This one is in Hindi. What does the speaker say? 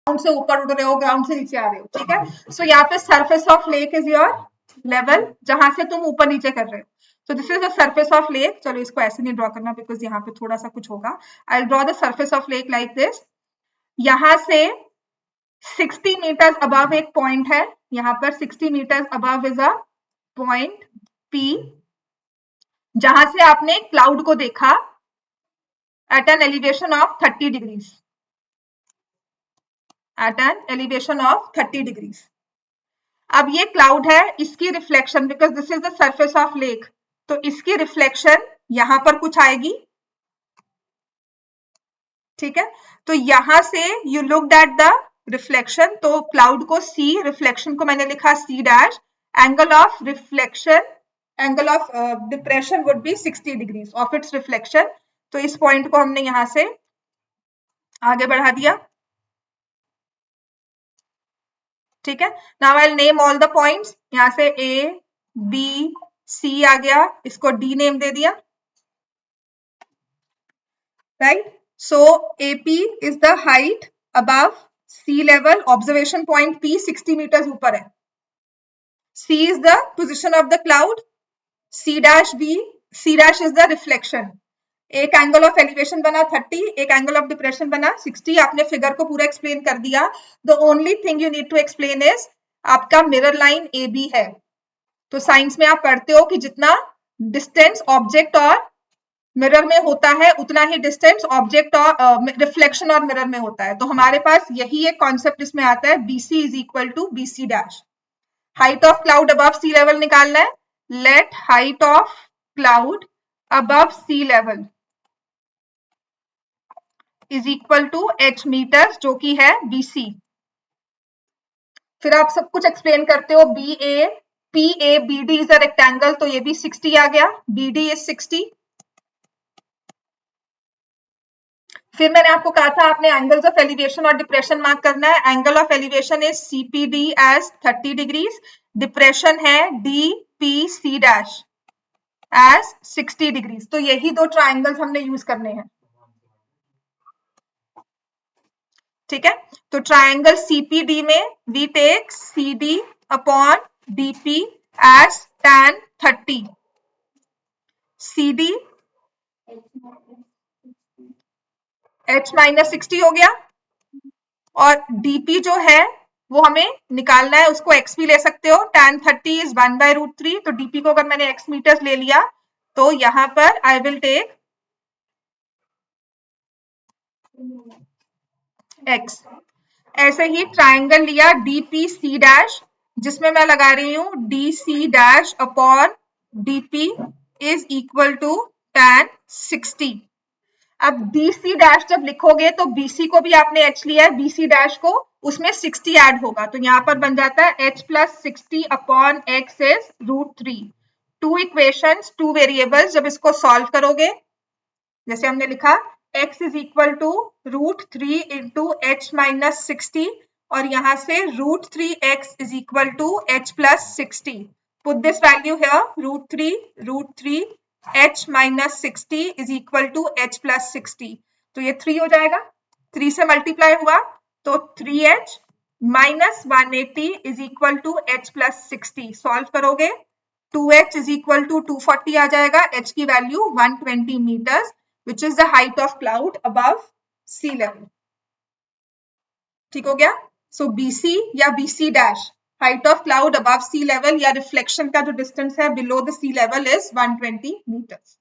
ग्राउंड से ऊपर उड़ रहे हो, ग्राउंड से नीचे आ रहे हो, ठीक है। सो यहाँ पे surface of lake is your level, जहां से तुम ऊपर नीचे कर रहे हो। So this is the surface of lake. चलो इसको ऐसे नहीं ड्रॉ करना बिकॉज यहाँ पे थोड़ा सा कुछ होगा। I'll draw the surface of lake like this. यहाँ से 60 मीटर अबव एक पॉइंट है, यहाँ पर 60 metre above is a point P, जहां से आपने क्लाउड को देखा at an elevation of 30 degrees. At an elevation of 30 degrees. अब ये क्लाउड है, इसकी reflection, because this is the surface of lake, तो इसकी रिफ्लेक्शन यहां पर कुछ आएगी, ठीक है। तो यहां से you looked at the reflection, तो क्लाउड को सी, रिफ्लेक्शन को मैंने लिखा C dash, angle of reflection, angle of depression would be 60 degrees of its reflection. तो इस पॉइंट को हमने यहां से आगे बढ़ा दिया, ठीक है। Now I will name all the points, यहां से ए बी सी आ गया, इसको डी नेम दे दिया, right. So AP is the height above sea level, observation point P 60 meter ऊपर है। C is the position of the cloud, C dash B, C dash is the reflection. एक एंगल ऑफ एलिवेशन बना 30, एक एंगल ऑफ डिप्रेशन बना 60। आपने फिगर को पूरा एक्सप्लेन कर दिया। The only thing you need to explain is आपका मिरर लाइन ए बी है, तो साइंस में आप पढ़ते हो कि जितना डिस्टेंस ऑब्जेक्ट और मिरर में होता है उतना ही डिस्टेंस ऑब्जेक्ट और रिफ्लेक्शन और मिरर में होता है। तो हमारे पास यही एक कॉन्सेप्ट इसमें आता है, BC is equal to BC dash. Height of cloud above sea level निकालना है, let height of cloud above sea level is equal to h metres, जो कि है BC। फिर आप सब कुछ एक्सप्लेन करते हो, PABD इज अ रेक्टेंगल, तो ये भी 60 आ गया, BD इज 60। फिर मैंने आपको कहा था आपने एंगल्स ऑफ एलिवेशन और डिप्रेशन मार्क करना है। Angle of elevation is CPD as 30 degrees, depression है DPC डैश एज 60 डिग्रीज। तो यही दो ट्राइंगल्स हमने यूज करने हैं, ठीक है। तो ट्राइंगल सीपीडी में we take CD upon DP as tan 30, CD H minus 60 हो गया, और DP जो है वो हमें निकालना है, उसको x भी ले सकते हो, tan 30 इज 1/√3, तो DP को अगर मैंने x मीटर्स ले लिया तो यहां पर आई विल टेक x। ऐसे ही ट्राइंगल लिया DPC डैश, जिसमें मैं लगा रही हूं DC dash upon DP is equal to tan 60। अब DC डैश जब लिखोगे तो BC को भी आपने h लिया है, BC डैश को, उसमें 60 ऐड होगा, तो यहां पर बन जाता है h plus 60 upon x is √3। Two equations, two variables, जब इसको सॉल्व करोगे जैसे हमने लिखा x is equal to √3 into h minus 60, और यहां से √3x is equal to h plus 60। Put this value here, √3 h minus 60 is equal to h plus 60। तो ये 3 हो जाएगा, 3 से मल्टीप्लाई हुआ तो 3h minus 180 is equal to h plus 60। Solve करोगे 2h इज इक्वल टू 240 आ जाएगा, h की value 120 metres, which is the height of cloud above sea level। ठीक हो गया। सो BC या BC dash, height of cloud above sea level या रिफ्लेक्शन का जो डिस्टेंस है below the sea level is 120 metres.